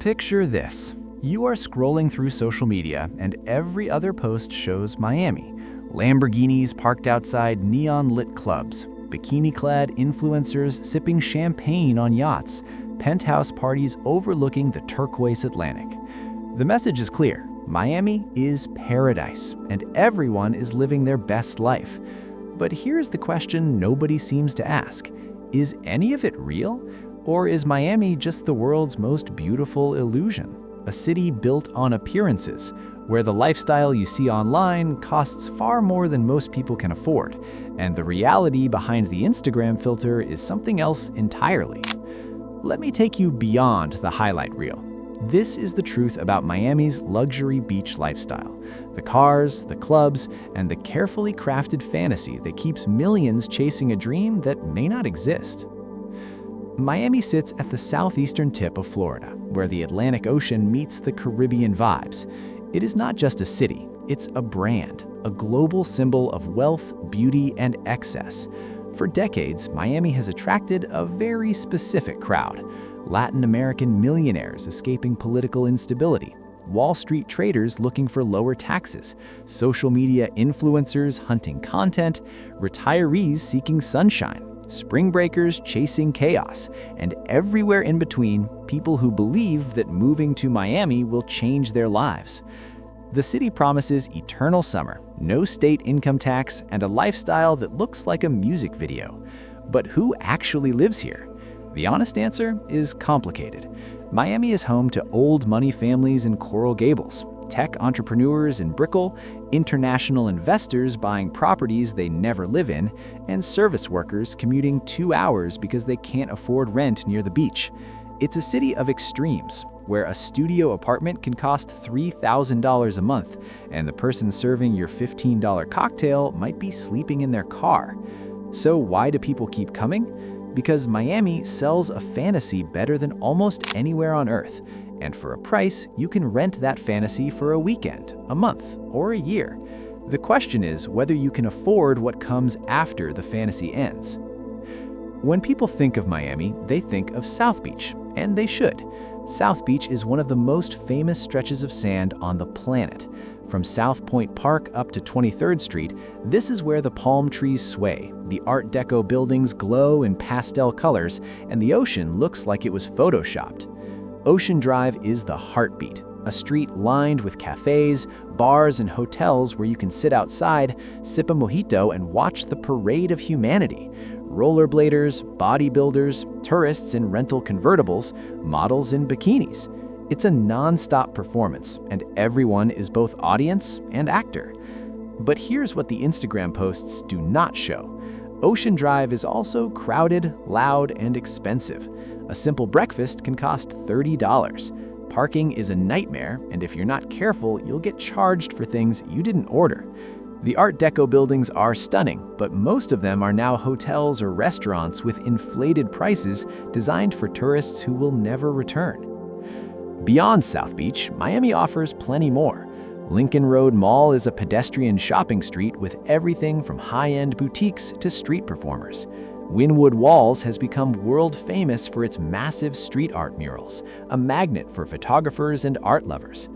Picture this. You are scrolling through social media and every other post shows Miami. Lamborghinis parked outside neon-lit clubs, bikini-clad influencers sipping champagne on yachts, penthouse parties overlooking the turquoise Atlantic. The message is clear. Miami is paradise, and everyone is living their best life. But here's the question nobody seems to ask. Is any of it real? Or is Miami just the world's most beautiful illusion? A city built on appearances, where the lifestyle you see online costs far more than most people can afford, and the reality behind the Instagram filter is something else entirely. Let me take you beyond the highlight reel. This is the truth about Miami's luxury beach lifestyle. The cars, the clubs, and the carefully crafted fantasy that keeps millions chasing a dream that may not exist. Miami sits at the southeastern tip of Florida, where the Atlantic Ocean meets the Caribbean vibes. It is not just a city, it's a brand, a global symbol of wealth, beauty, and excess. For decades, Miami has attracted a very specific crowd. Latin American millionaires escaping political instability, Wall Street traders looking for lower taxes, social media influencers hunting content, retirees seeking sunshine, spring breakers chasing chaos, and everywhere in between, people who believe that moving to Miami will change their lives. The city promises eternal summer, no state income tax, and a lifestyle that looks like a music video. But who actually lives here? The honest answer is complicated. Miami is home to old money families in Coral Gables, tech entrepreneurs in Brickell, international investors buying properties they never live in, and service workers commuting 2 hours because they can't afford rent near the beach. It's a city of extremes, where a studio apartment can cost $3,000 a month, and the person serving your $15 cocktail might be sleeping in their car. So why do people keep coming? Because Miami sells a fantasy better than almost anywhere on Earth. And for a price, you can rent that fantasy for a weekend, a month, or a year. The question is whether you can afford what comes after the fantasy ends. When people think of Miami, they think of South Beach, and they should. South Beach is one of the most famous stretches of sand on the planet. From South Point Park up to 23rd Street, this is where the palm trees sway, the Art Deco buildings glow in pastel colors, and the ocean looks like it was photoshopped. Ocean Drive is the heartbeat, a street lined with cafes, bars, and hotels where you can sit outside, sip a mojito, and watch the parade of humanity. Rollerbladers, bodybuilders, tourists in rental convertibles, models in bikinis. It's a non-stop performance, and everyone is both audience and actor. But here's what the Instagram posts do not show. Ocean Drive is also crowded, loud, and expensive. A simple breakfast can cost $30. Parking is a nightmare, and if you're not careful, you'll get charged for things you didn't order. The Art Deco buildings are stunning, but most of them are now hotels or restaurants with inflated prices designed for tourists who will never return. Beyond South Beach, Miami offers plenty more. Lincoln Road Mall is a pedestrian shopping street with everything from high-end boutiques to street performers. Wynwood Walls has become world famous for its massive street art murals, a magnet for photographers and art lovers.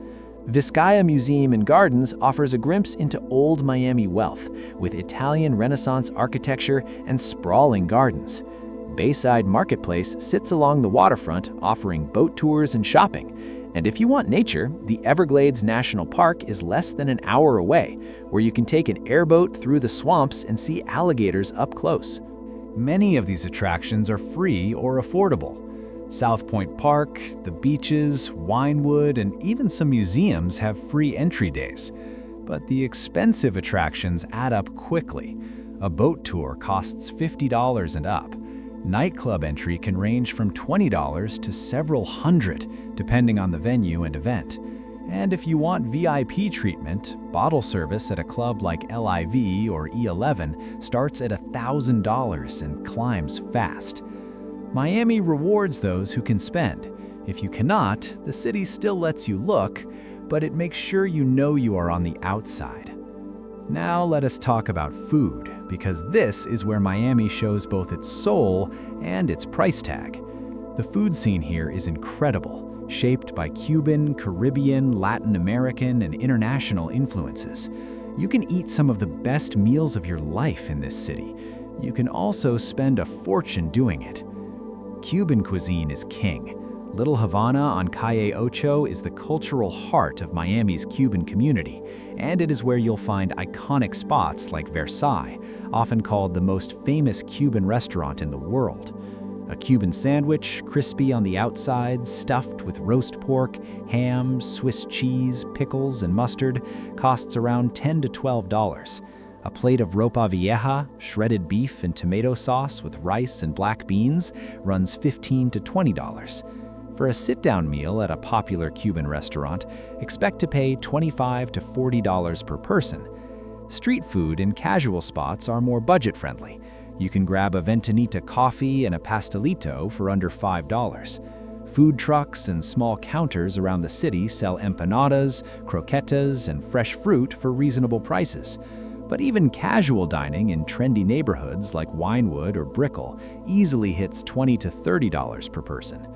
Vizcaya Museum and Gardens offers a glimpse into old Miami wealth, with Italian Renaissance architecture and sprawling gardens. Bayside Marketplace sits along the waterfront, offering boat tours and shopping. And if you want nature, the Everglades National Park is less than an hour away, where you can take an airboat through the swamps and see alligators up close. Many of these attractions are free or affordable. South Point Park, the beaches, Winewood, and even some museums have free entry days. But the expensive attractions add up quickly. A boat tour costs $50 and up. Nightclub entry can range from $20 to several hundred, depending on the venue and event. And if you want VIP treatment, bottle service at a club like LIV or E11 starts at $1,000 and climbs fast. Miami rewards those who can spend. If you cannot, the city still lets you look, but it makes sure you know you are on the outside. Now let us talk about food, because this is where Miami shows both its soul and its price tag. The food scene here is incredible. shaped by Cuban, Caribbean, Latin American, and international influences. You can eat some of the best meals of your life in this city. You can also spend a fortune doing it. Cuban cuisine is king. Little Havana on Calle Ocho is the cultural heart of Miami's Cuban community, and it is where you'll find iconic spots like Versailles, often called the most famous Cuban restaurant in the world. A Cuban sandwich, crispy on the outside, stuffed with roast pork, ham, Swiss cheese, pickles, and mustard, costs around $10 to $12. A plate of ropa vieja, shredded beef and tomato sauce with rice and black beans, runs $15 to $20. For a sit-down meal at a popular Cuban restaurant, expect to pay $25 to $40 per person. Street food and casual spots are more budget-friendly. You can grab a Ventanita coffee and a pastelito for under $5. Food trucks and small counters around the city sell empanadas, croquetas, and fresh fruit for reasonable prices. But even casual dining in trendy neighborhoods like Winewood or Brickell easily hits $20 to $30 per person.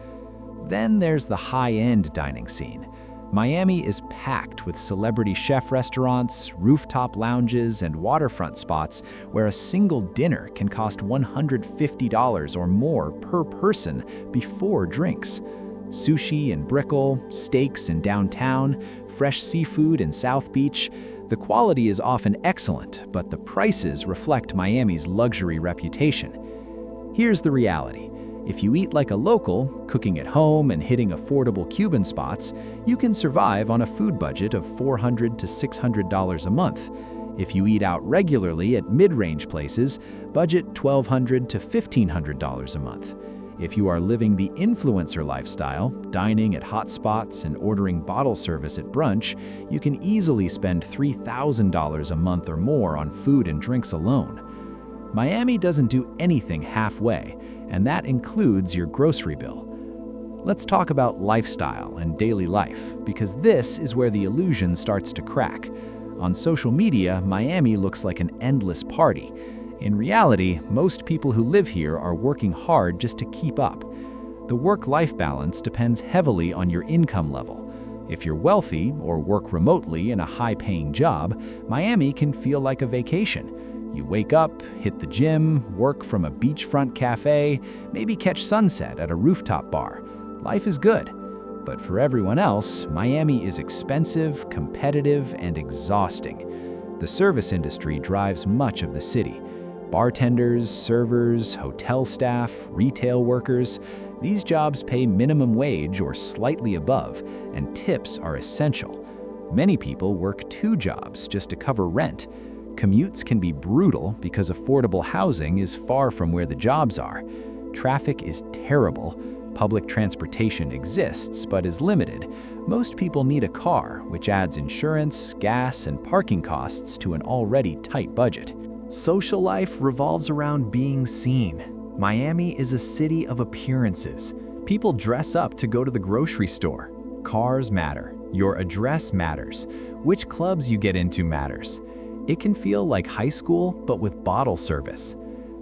Then there's the high-end dining scene. Miami is packed with celebrity chef restaurants, rooftop lounges, and waterfront spots where a single dinner can cost $150 or more per person before drinks. Sushi in Brickell, steaks in downtown, fresh seafood in South Beach. The quality is often excellent, but the prices reflect Miami's luxury reputation. Here's the reality. If you eat like a local, cooking at home and hitting affordable Cuban spots, you can survive on a food budget of $400 to $600 a month. If you eat out regularly at mid-range places, budget $1,200 to $1,500 a month. If you are living the influencer lifestyle, dining at hot spots and ordering bottle service at brunch, you can easily spend $3,000 a month or more on food and drinks alone. Miami doesn't do anything halfway, and that includes your grocery bill. Let's talk about lifestyle and daily life, because this is where the illusion starts to crack. On social media, Miami looks like an endless party. In reality, most people who live here are working hard just to keep up. The work-life balance depends heavily on your income level. If you're wealthy or work remotely in a high-paying job, Miami can feel like a vacation. You wake up, hit the gym, work from a beachfront cafe, maybe catch sunset at a rooftop bar. Life is good. But for everyone else, Miami is expensive, competitive, and exhausting. The service industry drives much of the city. Bartenders, servers, hotel staff, retail workers, these jobs pay minimum wage or slightly above, and tips are essential. Many people work 2 jobs just to cover rent. Commutes can be brutal because affordable housing is far from where the jobs are. Traffic is terrible. Public transportation exists but is limited. Most people need a car, which adds insurance, gas, and parking costs to an already tight budget. Social life revolves around being seen. Miami is a city of appearances. People dress up to go to the grocery store. Cars matter. Your address matters. Which clubs you get into matters. It can feel like high school, but with bottle service.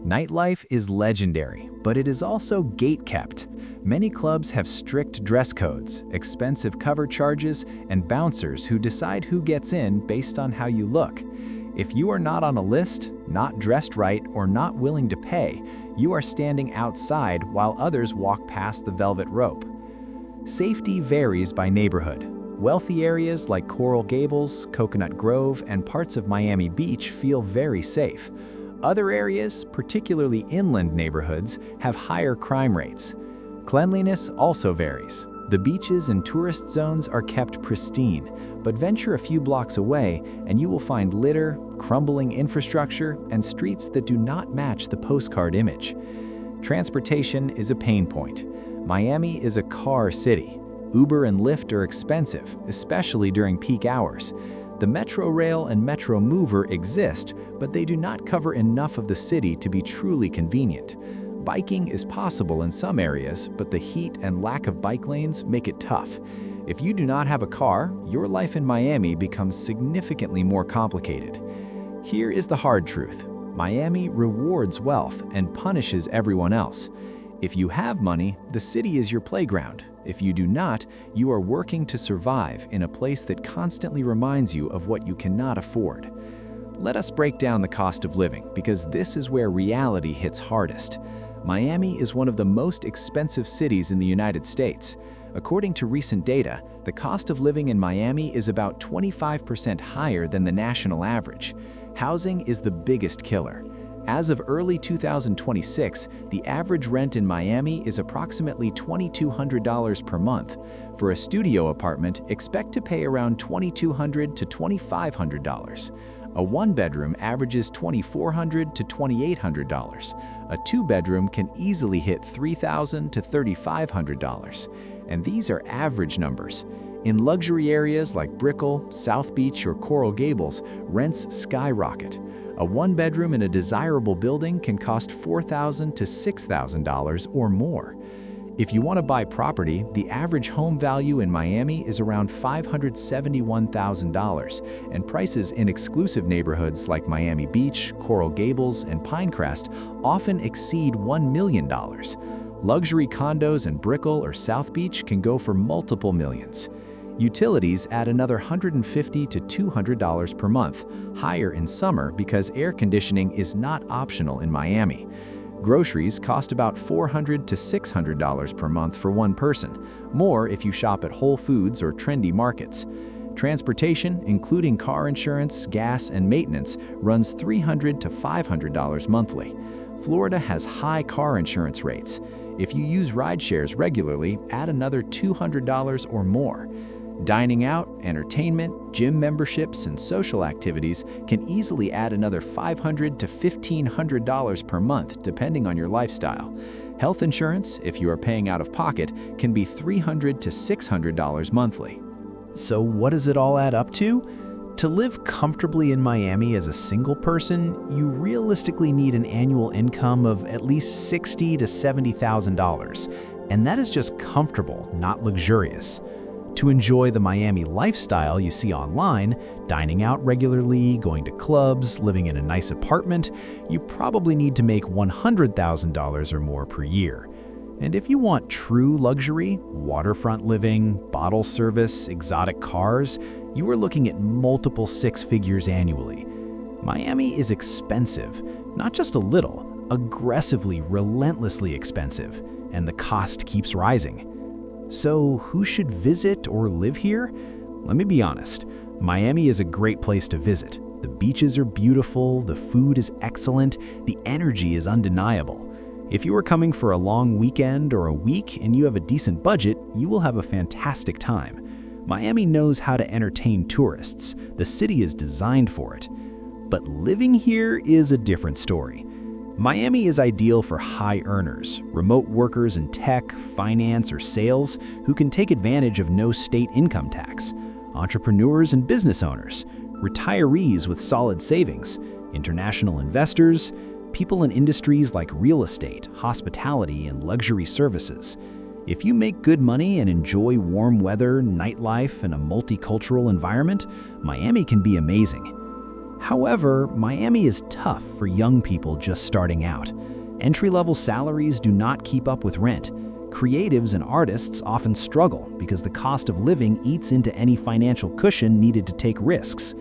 Nightlife is legendary, but it is also gate-kept. Many clubs have strict dress codes, expensive cover charges, and bouncers who decide who gets in based on how you look. If you are not on a list, not dressed right, or not willing to pay, you are standing outside while others walk past the velvet rope. Safety varies by neighborhood. Wealthy areas like Coral Gables, Coconut Grove, and parts of Miami Beach feel very safe. Other areas, particularly inland neighborhoods, have higher crime rates. Cleanliness also varies. The beaches and tourist zones are kept pristine, but venture a few blocks away and you will find litter, crumbling infrastructure, and streets that do not match the postcard image. Transportation is a pain point. Miami is a car city. Uber and Lyft are expensive, especially during peak hours. The Metro Rail and Metro Mover exist, but they do not cover enough of the city to be truly convenient. Biking is possible in some areas, but the heat and lack of bike lanes make it tough. If you do not have a car, your life in Miami becomes significantly more complicated. Here is the hard truth. Miami rewards wealth and punishes everyone else. If you have money, the city is your playground. If you do not, you are working to survive in a place that constantly reminds you of what you cannot afford. Let us break down the cost of living, because this is where reality hits hardest. Miami is one of the most expensive cities in the United States. According to recent data, the cost of living in Miami is about 25% higher than the national average. Housing is the biggest killer. As of early 2026, the average rent in Miami is approximately $2,200 per month. For a studio apartment, expect to pay around $2,200 to $2,500. A one-bedroom averages $2,400 to $2,800. A two-bedroom can easily hit $3,000 to $3,500. And these are average numbers. In luxury areas like Brickell, South Beach, or Coral Gables, rents skyrocket. A one-bedroom in a desirable building can cost $4,000 to $6,000 or more. If you want to buy property, the average home value in Miami is around $571,000, and prices in exclusive neighborhoods like Miami Beach, Coral Gables, and Pinecrest often exceed $1 million. Luxury condos in Brickell or South Beach can go for multiple millions. Utilities add another $150 to $200 per month, higher in summer because air conditioning is not optional in Miami. Groceries cost about $400 to $600 per month for one person, more if you shop at Whole Foods or trendy markets. Transportation, including car insurance, gas, and maintenance, runs $300 to $500 monthly. Florida has high car insurance rates. If you use rideshares regularly, add another $200 or more. Dining out, entertainment, gym memberships, and social activities can easily add another $500 to $1,500 per month, depending on your lifestyle. Health insurance, if you are paying out of pocket, can be $300 to $600 monthly. So what does it all add up to? To live comfortably in Miami as a single person, you realistically need an annual income of at least $60,000 to $70,000, and that is just comfortable, not luxurious. To enjoy the Miami lifestyle you see online, dining out regularly, going to clubs, living in a nice apartment, you probably need to make $100,000 or more per year. And if you want true luxury, waterfront living, bottle service, exotic cars, you are looking at multiple six figures annually. Miami is expensive, not just a little, aggressively, relentlessly expensive, and the cost keeps rising. So who should visit or live here? Let me be honest, Miami is a great place to visit. The beaches are beautiful, the food is excellent, the energy is undeniable. If you are coming for a long weekend or a week and you have a decent budget, you will have a fantastic time. Miami knows how to entertain tourists. The city is designed for it. But living here is a different story. Miami is ideal for high earners, remote workers in tech, finance, or sales who can take advantage of no state income tax, entrepreneurs and business owners, retirees with solid savings, international investors, people in industries like real estate, hospitality, and luxury services. If you make good money and enjoy warm weather, nightlife, and a multicultural environment, Miami can be amazing. However, Miami is tough for young people just starting out. Entry-level salaries do not keep up with rent. Creatives and artists often struggle because the cost of living eats into any financial cushion needed to take risks.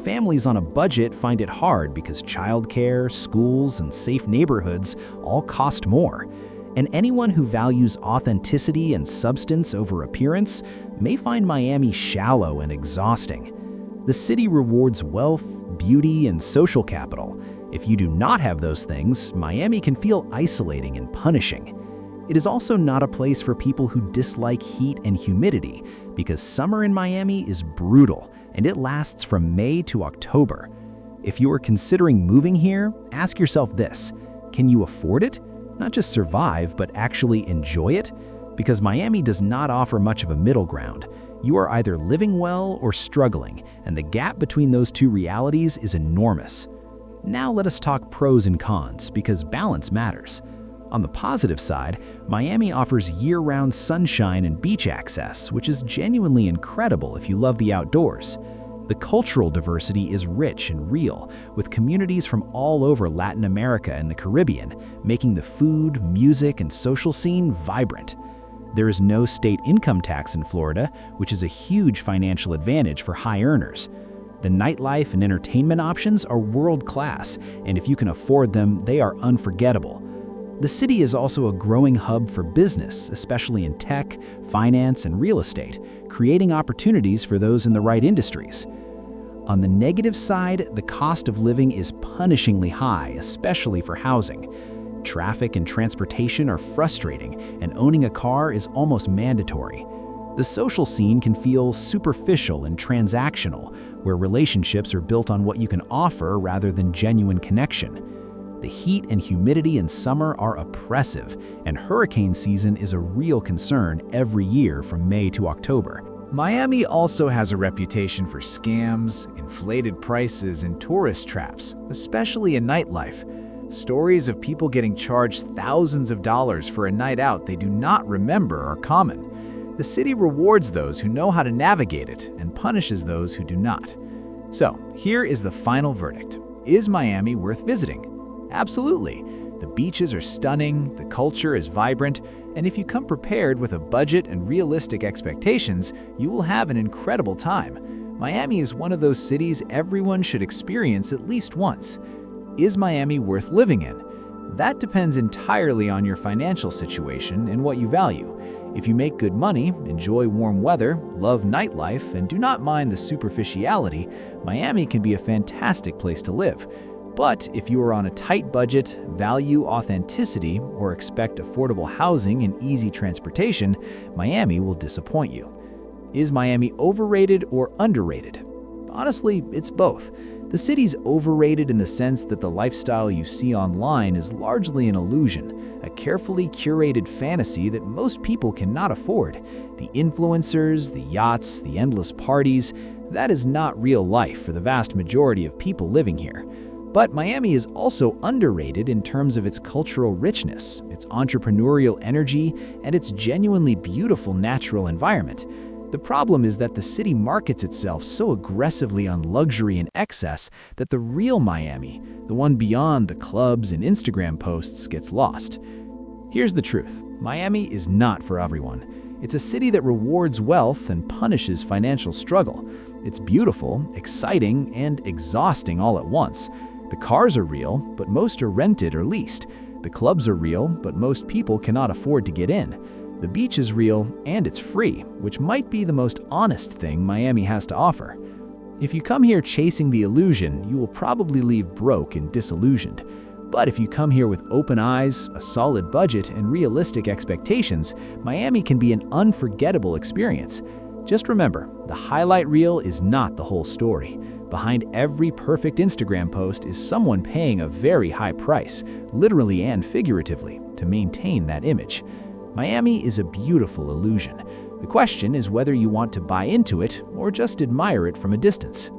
Families on a budget find it hard because childcare, schools, and safe neighborhoods all cost more. And anyone who values authenticity and substance over appearance may find Miami shallow and exhausting. The city rewards wealth, beauty, and social capital. If you do not have those things, Miami can feel isolating and punishing. It is also not a place for people who dislike heat and humidity, because summer in Miami is brutal, and it lasts from May to October. If you are considering moving here, ask yourself this: can you afford it? Not just survive, but actually enjoy it? Because Miami does not offer much of a middle ground. You are either living well or struggling, and the gap between those two realities is enormous. Now let us talk pros and cons, because balance matters. On the positive side, Miami offers year-round sunshine and beach access, which is genuinely incredible if you love the outdoors. The cultural diversity is rich and real, with communities from all over Latin America and the Caribbean, making the food, music, and social scene vibrant. There is no state income tax in Florida, which is a huge financial advantage for high earners. The nightlife and entertainment options are world-class, and if you can afford them, they are unforgettable. The city is also a growing hub for business, especially in tech, finance, and real estate, creating opportunities for those in the right industries. On the negative side, the cost of living is punishingly high, especially for housing. Traffic and transportation are frustrating, and owning a car is almost mandatory. The social scene can feel superficial and transactional, where relationships are built on what you can offer rather than genuine connection. The heat and humidity in summer are oppressive, and hurricane season is a real concern every year from May to October. Miami also has a reputation for scams, inflated prices, and tourist traps, especially in nightlife. Stories of people getting charged thousands of dollars for a night out they do not remember are common. The city rewards those who know how to navigate it and punishes those who do not. So, here is the final verdict. Is Miami worth visiting? Absolutely. The beaches are stunning, the culture is vibrant, and if you come prepared with a budget and realistic expectations, you will have an incredible time. Miami is one of those cities everyone should experience at least once. Is Miami worth living in? That depends entirely on your financial situation and what you value. If you make good money, enjoy warm weather, love nightlife, and do not mind the superficiality, Miami can be a fantastic place to live. But if you are on a tight budget, value authenticity, or expect affordable housing and easy transportation, Miami will disappoint you. Is Miami overrated or underrated? Honestly, it's both. The city's overrated in the sense that the lifestyle you see online is largely an illusion, a carefully curated fantasy that most people cannot afford. The influencers, the yachts, the endless parties, that is not real life for the vast majority of people living here. But Miami is also underrated in terms of its cultural richness, its entrepreneurial energy, and its genuinely beautiful natural environment. The problem is that the city markets itself so aggressively on luxury and excess that the real Miami, the one beyond the clubs and Instagram posts, gets lost. Here's the truth. Miami is not for everyone. It's a city that rewards wealth and punishes financial struggle. It's beautiful, exciting, and exhausting all at once. The cars are real, but most are rented or leased. The clubs are real, but most people cannot afford to get in. The beach is real, and it's free, which might be the most honest thing Miami has to offer. If you come here chasing the illusion, you will probably leave broke and disillusioned. But if you come here with open eyes, a solid budget, and realistic expectations, Miami can be an unforgettable experience. Just remember, the highlight reel is not the whole story. Behind every perfect Instagram post is someone paying a very high price, literally and figuratively, to maintain that image. Miami is a beautiful illusion. The question is whether you want to buy into it or just admire it from a distance.